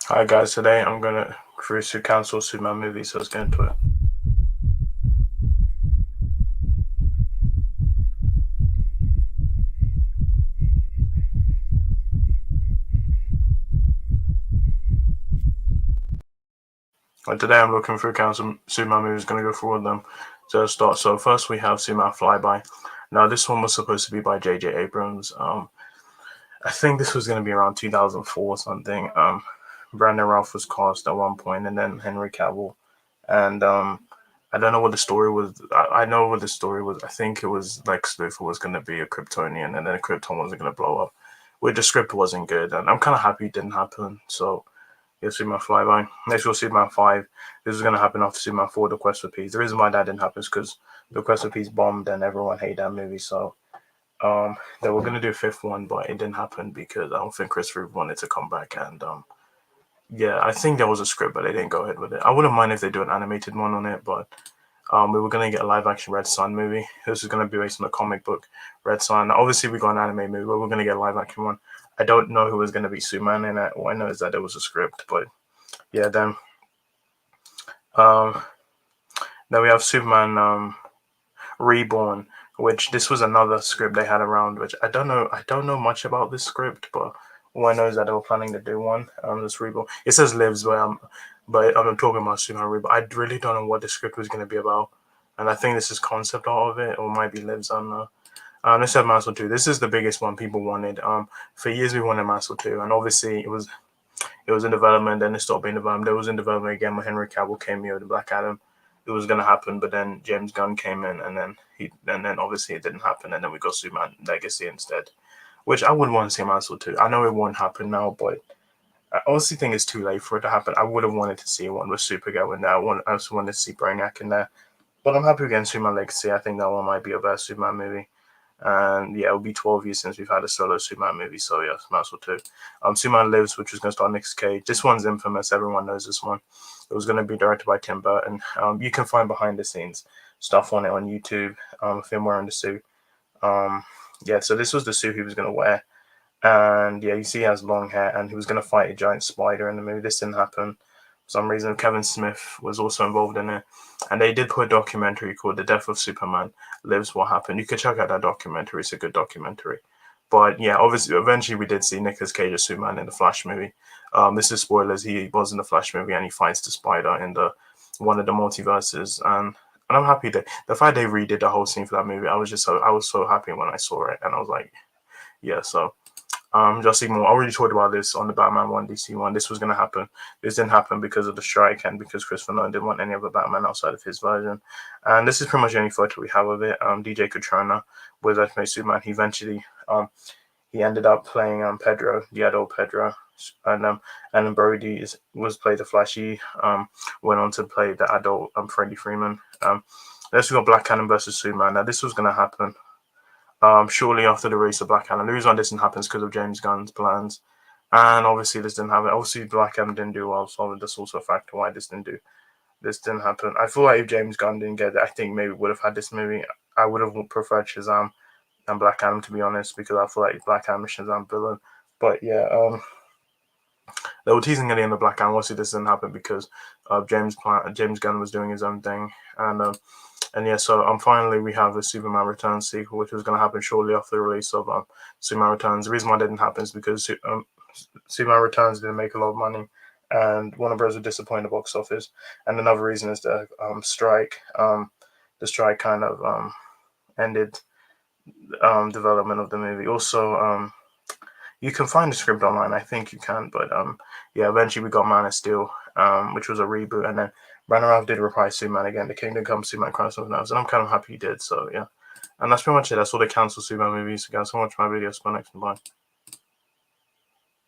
Hi guys, today I'm gonna review cancel Superman movie, so let's get into it. Today I'm looking for cancel Superman movies, gonna go through all of them to start. So first we have Superman Flyby. Now this one was supposed to be by J.J. Abrams. I think this was gonna be around 2004 or something. Brandon Routh was cast at one point, and then Henry Cavill, and I don't know what the story was. I know what the story was. I think it was Lex Luthor was going to be a Kryptonian, and then Krypton wasn't going to blow up. Which the script wasn't good, and I'm kind of happy it didn't happen. So, yeah, Superman Flyby. Next, we'll Superman 5. This is going to happen after Superman 4, The Quest for Peace. The reason why that didn't happen is because The Quest for Peace bombed, and everyone hated that movie. So, they were going to do a fifth one, but it didn't happen because I don't think Christopher wanted to come back. And, yeah, I think there was a script, but they didn't go ahead with it. I wouldn't mind if they do an animated one on it, but we were going to get a live action Red Sun movie. This is going to be based on the comic book Red Sun. Obviously, we got an anime movie, but we're going to get a live action one. I don't know who was going to be Superman in it. All I know is that there was a script, but yeah, um, then we have Superman Reborn, which this was another script they had around, which I don't know. I don't know much about this script, but all I know is that they were planning to do one. This Reborn. It says lives, but I'm talking about Superman Reborn. I really don't know what the script was going to be about, and I think this is concept art of it, or might be lives. I don't know. Let's have Master 2. This is the biggest one people wanted. For years we wanted Master 2, and obviously it was in development, then it stopped being development. It was in development again when Henry Cavill came here, the Black Adam. It was gonna happen, but then James Gunn came in, and then obviously it didn't happen, and then we got Superman Legacy instead, which I would want to see Master 2. I know it won't happen now, but I honestly think it's too late for it to happen. I would have wanted to see one with Supergirl in there. I also wanted to see Brainiac in there, but I'm happy against Superman Legacy. I think that one might be a better Superman movie. And yeah, it'll be 12 years since we've had a solo Superman movie, so yeah, might as well too. Superman Lives, which was going to start Nick Cage. This one's infamous. Everyone knows this one. It was going to be directed by Tim Burton. You can find behind the scenes stuff on it on YouTube. Of him wearing the suit. Um, yeah, so this was the suit he was going to wear, and yeah, you see he has long hair, and he was going to fight a giant spider in the movie. This didn't happen. For some reason, Kevin Smith was also involved in it, and they did put a documentary called "The Death of Superman Lives: What Happened." You could check out that documentary; it's a good documentary. But yeah, obviously, eventually we did see Nicolas Cage as Superman in the Flash movie. This is spoilers. He was in the Flash movie, and he fights the spider in the one of the multiverses, and I'm happy that the fact they redid the whole scene for that movie. I was so happy when I saw it, and I was like, yeah. So just even more. I already talked about this on the Batman 1 DC 1. This was going to happen. This didn't happen because of the strike and because Christopher Nolan didn't want any other Batman outside of his version. And this is pretty much the only photo we have of it. DJ Cotrona with Ultimate Superman. He eventually he ended up playing Pedro, the adult Pedro, and then Brody was played the Flashy. Went on to play the adult Freddie Freeman. Next we got Black Adam versus Superman. Now this was going to happen shortly after the release of Black Adam. The reason why this didn't happen is because of James Gunn's plans. And obviously this didn't happen. Obviously Black Adam didn't do well, so that's also a factor why this didn't happen. I feel like if James Gunn didn't get it, I think maybe we would have had this movie. I would have preferred Shazam and Black Adam, to be honest, because I feel like Black Adam is Shazam villain. But yeah, they were teasing at the end of Black Adam. Obviously this didn't happen because James Gunn was doing his own thing. And yeah, so finally we have a Superman Returns sequel, which was going to happen shortly after the release of Superman Returns. The reason why it didn't happen is because Superman Returns didn't make a lot of money, and Warner Bros. Were disappointed in the box office. And another reason is the strike. The strike kind of ended development of the movie. Also, you can find the script online. I think you can, but yeah, eventually we got Man of Steel, which was a reboot, and then Brandon Routh did reprise Superman again. The Kingdom Come Superman Crown something else, and I'm kind of happy he did. So yeah, and that's pretty much it. That's all the cancelled Superman movies. You guys can watch my videos. Bye next time. Bye.